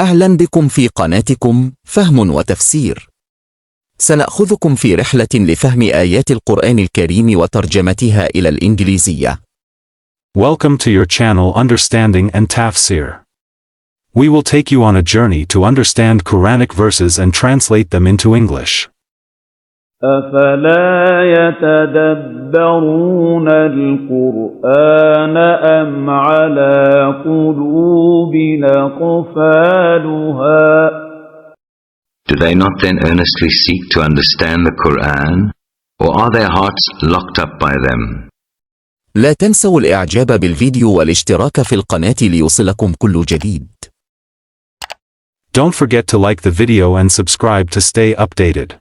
أهلا بكم في قناتكم فهم وتفسير. سنأخذكم في رحلة لفهم آيات القرآن الكريم وترجمتها إلى الإنجليزية. Welcome to your channel Understanding and Tafsir. We will take you on a journey to understand Quranic verses and translate them into English. أَفَلَا يَتَدَبَّرُونَ الْقُرْآنَ أَمْ عَلَى قُلُوبٍ أَقْفَالُهَا Do they not then earnestly seek to understand the Quran, or are their hearts locked up by them? لا تنسوا الإعجاب بالفيديو والاشتراك في القناة ليوصلكم كل جديد. Don't forget to like the video and subscribe to stay updated.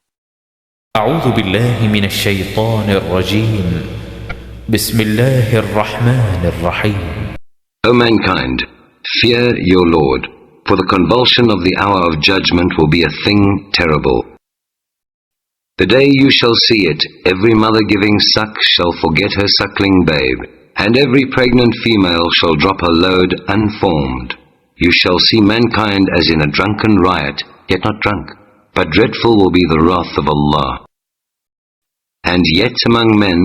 أعوذ بالله من الشيطان الرجيم. بسم الله الرحمن الرحيم. O mankind, fear your Lord, for the convulsion of the hour of judgment will be a thing terrible. The day you shall see it, every mother giving suck shall forget her suckling babe, and every pregnant female shall drop her load unformed. You shall see mankind as in a drunken riot, yet not drunk, but dreadful will be the wrath of Allah. And yet among men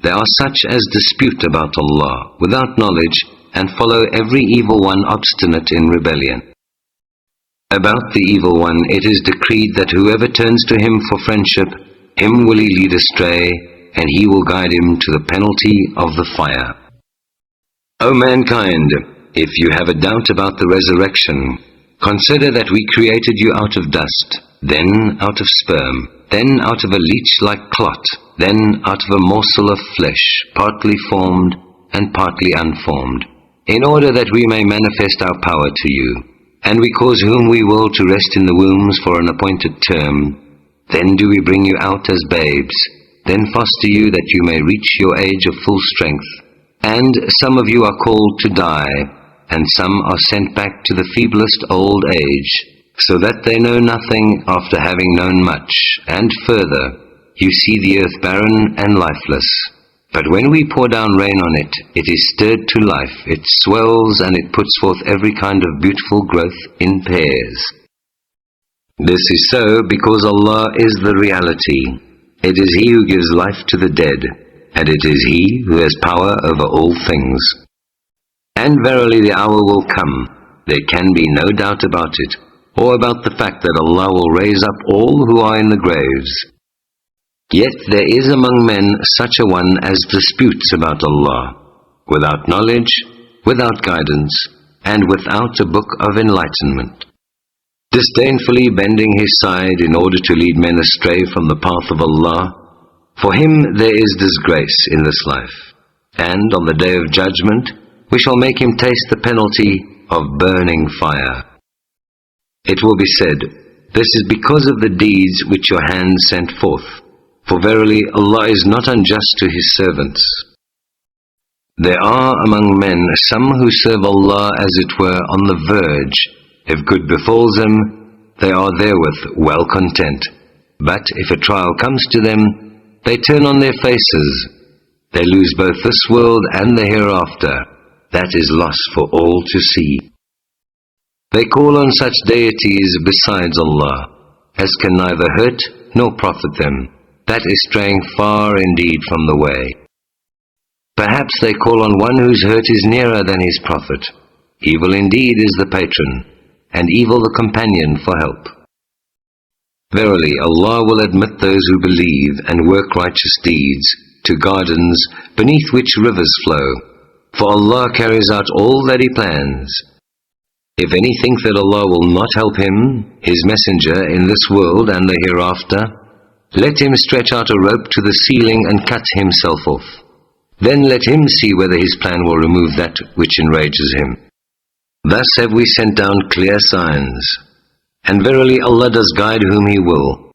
there are such as dispute about Allah without knowledge, and follow every evil one obstinate in rebellion. About the evil one it is decreed that whoever turns to him for friendship, him will he lead astray, and he will guide him to the penalty of the fire. O mankind, if you have a doubt about the resurrection, consider that we created you out of dust, then out of sperm, then out of a leech-like clot, then out of a morsel of flesh, partly formed and partly unformed, in order that we may manifest our power to you. And we cause whom we will to rest in the wombs for an appointed term. Then do we bring you out as babes, then foster you that you may reach your age of full strength. And some of you are called to die, and some are sent back to the feeblest old age, so that they know nothing after having known much. And further, you see the earth barren and lifeless. But when we pour down rain on it, it is stirred to life, it swells, and it puts forth every kind of beautiful growth in pairs. This is so because Allah is the reality. It is He who gives life to the dead, and it is He who has power over all things. And verily the hour will come, there can be no doubt about it, or about the fact that Allah will raise up all who are in the graves. Yet there is among men such a one as disputes about Allah, without knowledge, without guidance, and without a book of enlightenment, disdainfully bending his side in order to lead men astray from the path of Allah. For him there is disgrace in this life, and on the day of judgment we shall make him taste the penalty of burning fire. It will be said, this is because of the deeds which your hands sent forth. For verily Allah is not unjust to His servants. There are among men some who serve Allah as it were on the verge. If good befalls them, they are therewith well content. But if a trial comes to them, they turn on their faces. They lose both this world and the hereafter. That is loss for all to see. They call on such deities besides Allah, as can neither hurt nor profit them. That is straying far indeed from the way. Perhaps they call on one whose hurt is nearer than his profit. Evil indeed is the patron, and evil the companion for help. Verily Allah will admit those who believe and work righteous deeds to gardens beneath which rivers flow, for Allah carries out all that He plans. If any think that Allah will not help him, His messenger, in this world and the hereafter, let him stretch out a rope to the ceiling and cut himself off. Then let him see whether his plan will remove that which enrages him. Thus have we sent down clear signs, and verily Allah does guide whom He will.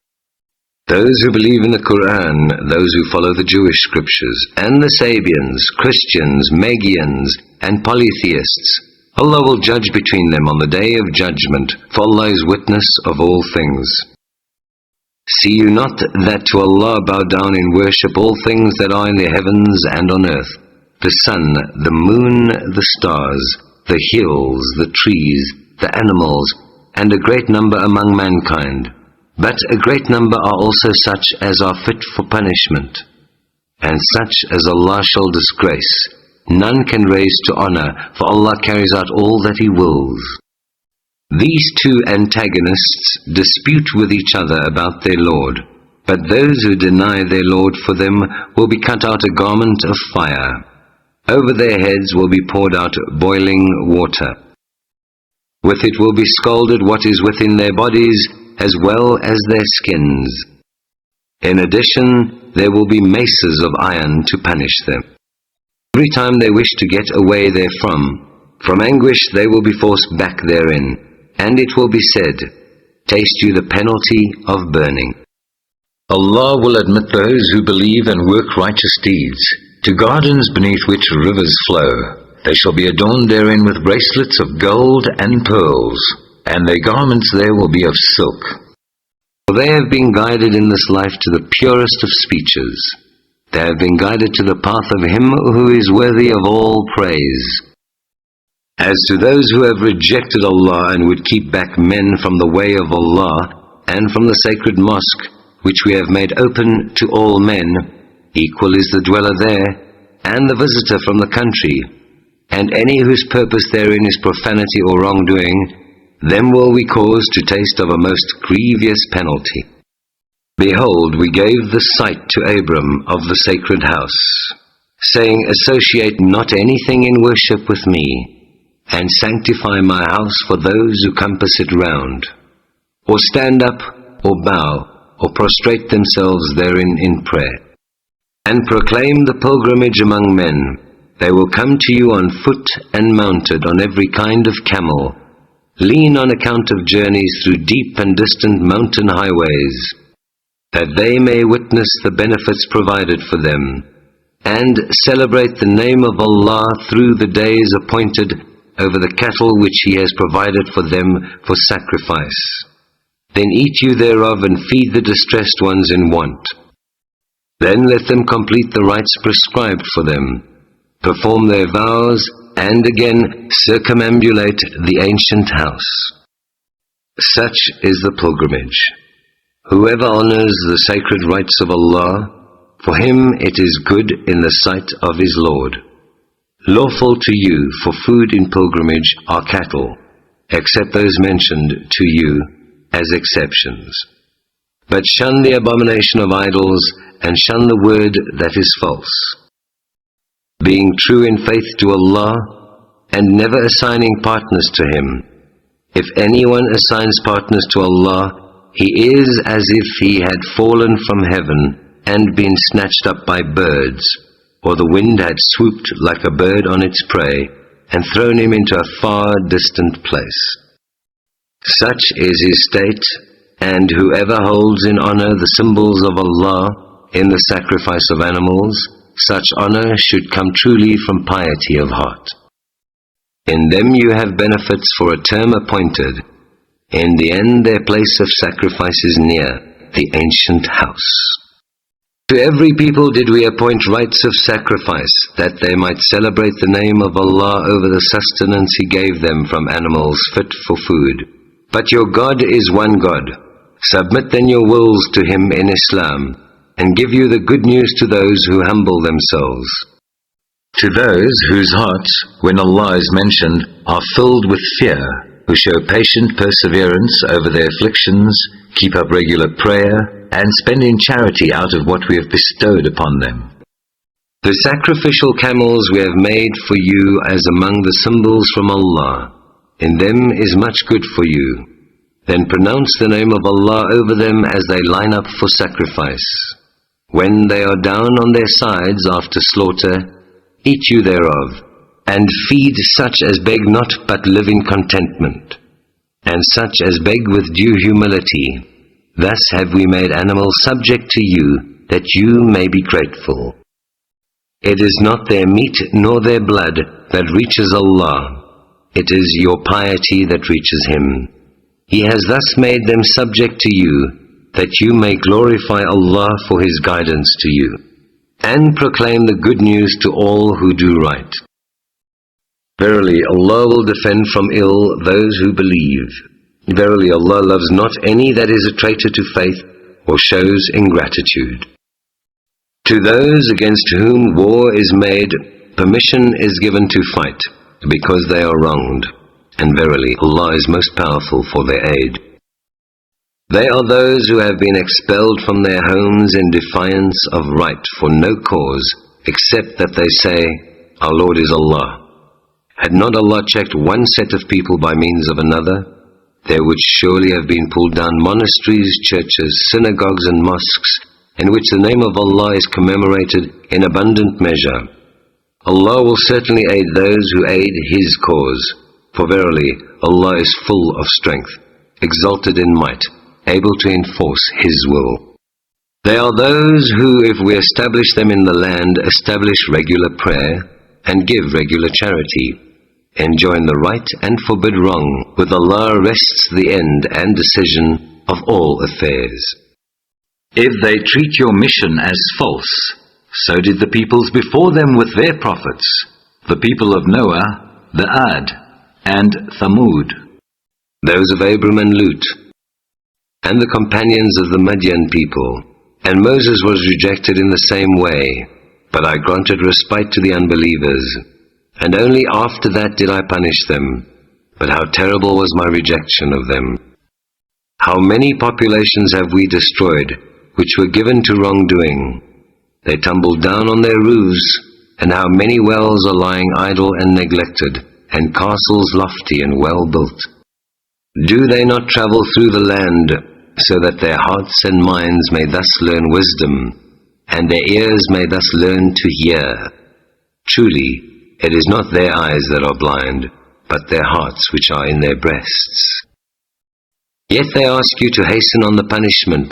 Those who believe in the Quran, those who follow the Jewish scriptures, and the Sabians, Christians, Magians, and polytheists, Allah will judge between them on the day of judgment, for Allah is witness of all things. See you not that to Allah bow down in worship all things that are in the heavens and on earth, the sun, the moon, the stars, the hills, the trees, the animals, and a great number among mankind. But a great number are also such as are fit for punishment, and such as Allah shall disgrace. None can raise to honor, for Allah carries out all that He wills. These two antagonists dispute with each other about their Lord, but those who deny their Lord, for them will be cut out a garment of fire. Over their heads will be poured out boiling water. With it will be scalded what is within their bodies, as well as their skins. In addition, there will be maces of iron to punish them. Every time they wish to get away therefrom, from anguish they will be forced back therein, and it will be said, taste you the penalty of burning. Allah will admit those who believe and work righteous deeds to gardens beneath which rivers flow. They shall be adorned therein with bracelets of gold and pearls, and their garments there will be of silk. For they have been guided in this life to the purest of speeches. They have been guided to the path of Him who is worthy of all praise. As to those who have rejected Allah and would keep back men from the way of Allah and from the sacred mosque, which we have made open to all men, equal is the dweller there and the visitor from the country, and any whose purpose therein is profanity or wrongdoing, them will we cause to taste of a most grievous penalty. Behold, we gave the sight to Abram of the sacred house, saying, associate not anything in worship with me, and sanctify my house for those who compass it round, or stand up, or bow, or prostrate themselves therein in prayer. And proclaim the pilgrimage among men. They will come to you on foot and mounted on every kind of camel, lean on account of journeys through deep and distant mountain highways, that they may witness the benefits provided for them, and celebrate the name of Allah through the days appointed over the cattle which He has provided for them for sacrifice. Then eat you thereof and feed the distressed ones in want. Then let them complete the rites prescribed for them, perform their vows, and again circumambulate the ancient house. Such is the pilgrimage. Whoever honors the sacred rites of Allah, for him it is good in the sight of his Lord. Lawful to you for food in pilgrimage are cattle, except those mentioned to you as exceptions. But shun the abomination of idols, and shun the word that is false. Being true in faith to Allah, and never assigning partners to Him. If anyone assigns partners to Allah, he is as if he had fallen from heaven and been snatched up by birds, or the wind had swooped like a bird on its prey, and thrown him into a far distant place. Such is his state, and whoever holds in honor the symbols of Allah in the sacrifice of animals, such honor should come truly from piety of heart. In them you have benefits for a term appointed. In the end their place of sacrifice is near, the ancient house. To every people did we appoint rites of sacrifice, that they might celebrate the name of Allah over the sustenance He gave them from animals fit for food. But your God is one God. Submit then your wills to Him in Islam, and give you the good news to those who humble themselves. To those whose hearts, when Allah is mentioned, are filled with fear, who show patient perseverance over their afflictions, keep up regular prayer, and spend in charity out of what we have bestowed upon them. The sacrificial camels we have made for you as among the symbols from Allah. In them is much good for you. Then pronounce the name of Allah over them as they line up for sacrifice. When they are down on their sides after slaughter, eat you thereof, and feed such as beg not but live in contentment, and such as beg with due humility. Thus have we made animals subject to you, that you may be grateful. It is not their meat nor their blood that reaches Allah. It is your piety that reaches Him. He has thus made them subject to you, that you may glorify Allah for His guidance to you, and proclaim the good news to all who do right. Verily, Allah will defend from ill those who believe. Verily Allah loves not any that is a traitor to faith or shows ingratitude. To those against whom war is made, permission is given to fight, because they are wronged, and verily Allah is most powerful for their aid. They are those who have been expelled from their homes in defiance of right for no cause, except that they say, Our Lord is Allah. Had not Allah checked one set of people by means of another, there would surely have been pulled down monasteries, churches, synagogues and mosques, in which the name of Allah is commemorated in abundant measure. Allah will certainly aid those who aid His cause, for verily Allah is full of strength, exalted in might, able to enforce His will. They are those who, if we establish them in the land, establish regular prayer and give regular charity, enjoin the right and forbid wrong. With Allah rests the end and decision of all affairs. If they treat your mission as false, so did the peoples before them with their prophets, the people of Noah, the Ad, and Thamud, those of Abram and Lut, and the companions of the Madian people. And Moses was rejected in the same way, but I granted respite to the unbelievers, and only after that did I punish them. But how terrible was my rejection of them. How many populations have we destroyed, which were given to wrongdoing? They tumbled down on their roofs, and how many wells are lying idle and neglected, and castles lofty and well built. Do they not travel through the land, so that their hearts and minds may thus learn wisdom, and their ears may thus learn to hear? Truly, it is not their eyes that are blind, but their hearts which are in their breasts. Yet they ask you to hasten on the punishment,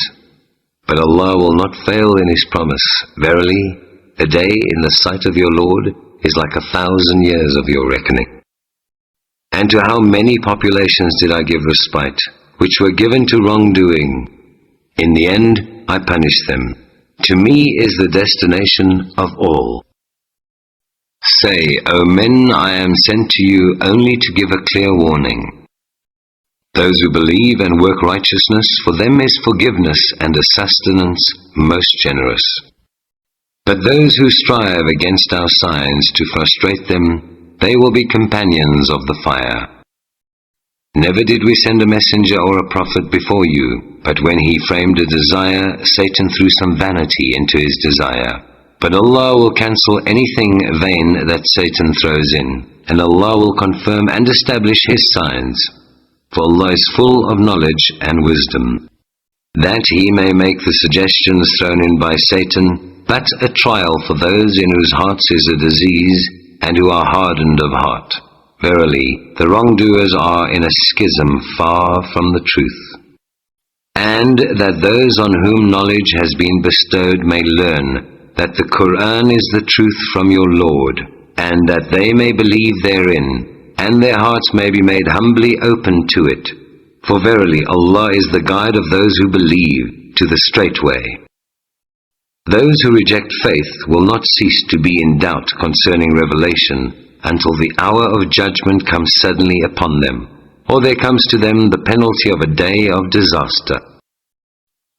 but Allah will not fail in His promise. Verily, a day in the sight of your Lord is like 1,000 years of your reckoning. And to how many populations did I give respite, which were given to wrongdoing? In the end, I punished them. To me is the destination of all. Say, O men, I am sent to you only to give a clear warning. Those who believe and work righteousness, for them is forgiveness and a sustenance most generous. But those who strive against our signs to frustrate them, they will be companions of the fire. Never did we send a messenger or a prophet before you, but when he framed a desire, Satan threw some vanity into his desire. But Allah will cancel anything vain that Satan throws in, and Allah will confirm and establish His signs. For Allah is full of knowledge and wisdom. That He may make the suggestions thrown in by Satan but a trial for those in whose hearts is a disease and who are hardened of heart. Verily, the wrongdoers are in a schism far from the truth. And that those on whom knowledge has been bestowed may learn that the Qur'an is the truth from your Lord, and that they may believe therein, and their hearts may be made humbly open to it. For verily Allah is the guide of those who believe to the straight way. Those who reject faith will not cease to be in doubt concerning revelation until the hour of judgment comes suddenly upon them, or there comes to them the penalty of a day of disaster.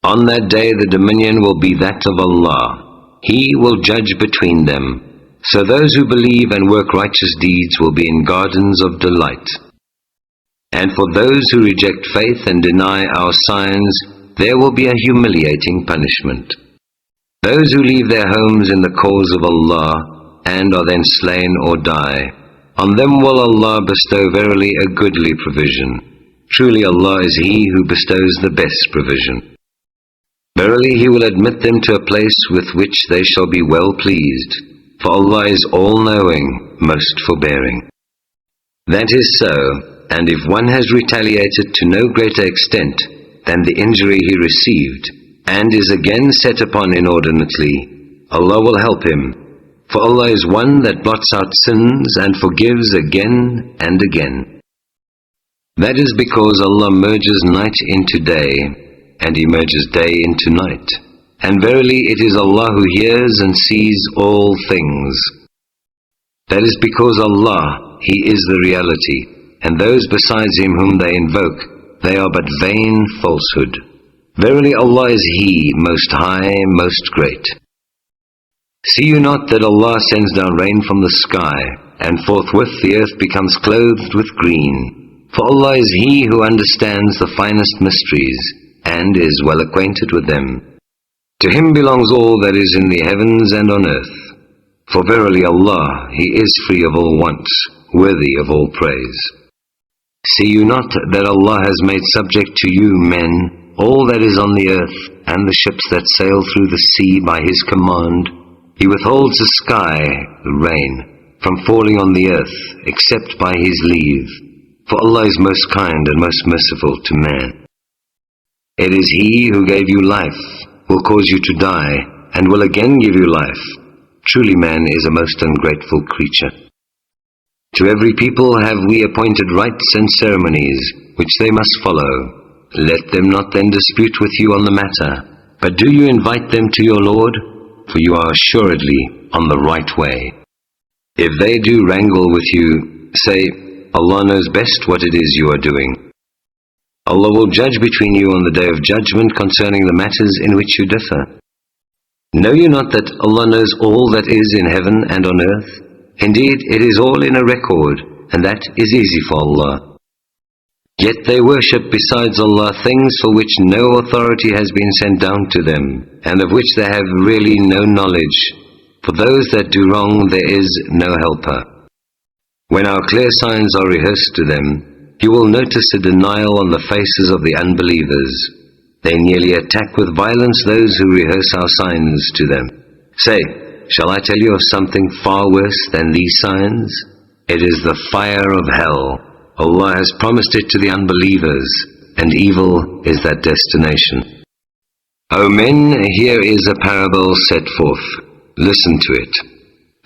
On that day the dominion will be that of Allah. He will judge between them. So those who believe and work righteous deeds will be in gardens of delight. And for those who reject faith and deny our signs, there will be a humiliating punishment. Those who leave their homes in the cause of Allah and are then slain or die, on them will Allah bestow verily a goodly provision. Truly Allah is He who bestows the best provision. Verily He will admit them to a place with which they shall be well pleased, for Allah is all-knowing, most forbearing. That is so, and if one has retaliated to no greater extent than the injury he received, and is again set upon inordinately, Allah will help him, for Allah is one that blots out sins and forgives again and again. That is because Allah merges night into day, and He merges day into night. And verily it is Allah who hears and sees all things. That is because Allah, He is the reality, and those besides Him whom they invoke, they are but vain falsehood. Verily Allah is He, Most High, Most Great. See you not that Allah sends down rain from the sky, and forthwith the earth becomes clothed with green? For Allah is He who understands the finest mysteries, and is well acquainted with them. To Him belongs all that is in the heavens and on earth. For verily Allah, He is free of all wants, worthy of all praise. See you not that Allah has made subject to you, men, all that is on the earth, and the ships that sail through the sea by His command? He withholds the sky, the rain, from falling on the earth, except by His leave. For Allah is most kind and most merciful to man. It is He who gave you life, will cause you to die, and will again give you life. Truly man is a most ungrateful creature. To every people have we appointed rites and ceremonies, which they must follow. Let them not then dispute with you on the matter, but do you invite them to your Lord? For you are assuredly on the right way. If they do wrangle with you, say, Allah knows best what it is you are doing. Allah will judge between you on the day of judgment concerning the matters in which you differ. Know you not that Allah knows all that is in heaven and on earth? Indeed, it is all in a record, and that is easy for Allah. Yet they worship besides Allah things for which no authority has been sent down to them, and of which they have really no knowledge. For those that do wrong there is no helper. When our clear signs are rehearsed to them, you will notice a denial on the faces of the unbelievers. They nearly attack with violence those who rehearse our signs to them. Say, shall I tell you of something far worse than these signs? It is the fire of hell. Allah has promised it to the unbelievers, and evil is that destination. O men, here is a parable set forth. Listen to it.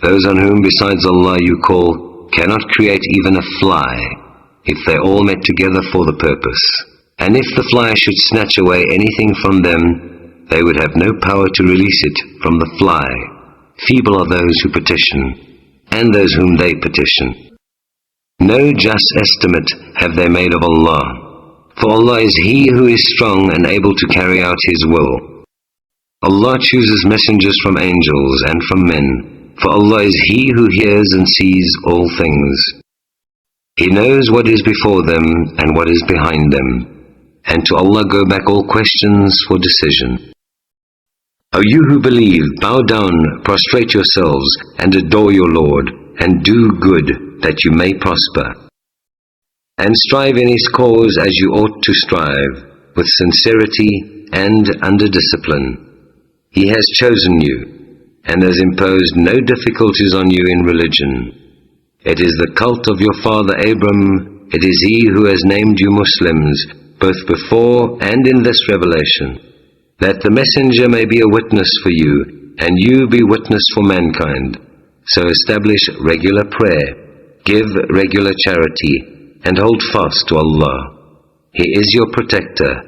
Those on whom besides Allah you call cannot create even a fly, if they all met together for the purpose. And if the fly should snatch away anything from them, they would have no power to release it from the fly. Feeble are those who petition, and those whom they petition. No just estimate have they made of Allah, for Allah is He who is strong and able to carry out His will. Allah chooses messengers from angels and from men, for Allah is He who hears and sees all things. He knows what is before them and what is behind them, and to Allah go back all questions for decision. O you who believe, bow down, prostrate yourselves, and adore your Lord, and do good, that you may prosper. And strive in His cause as you ought to strive, with sincerity and under discipline. He has chosen you, and has imposed no difficulties on you in religion. It is the cult of your father Abram, it is He who has named you Muslims, both before and in this revelation, that the messenger may be a witness for you, and you be witness for mankind. So establish regular prayer, give regular charity, and hold fast to Allah. He is your protector,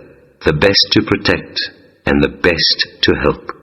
the best to protect, and the best to help.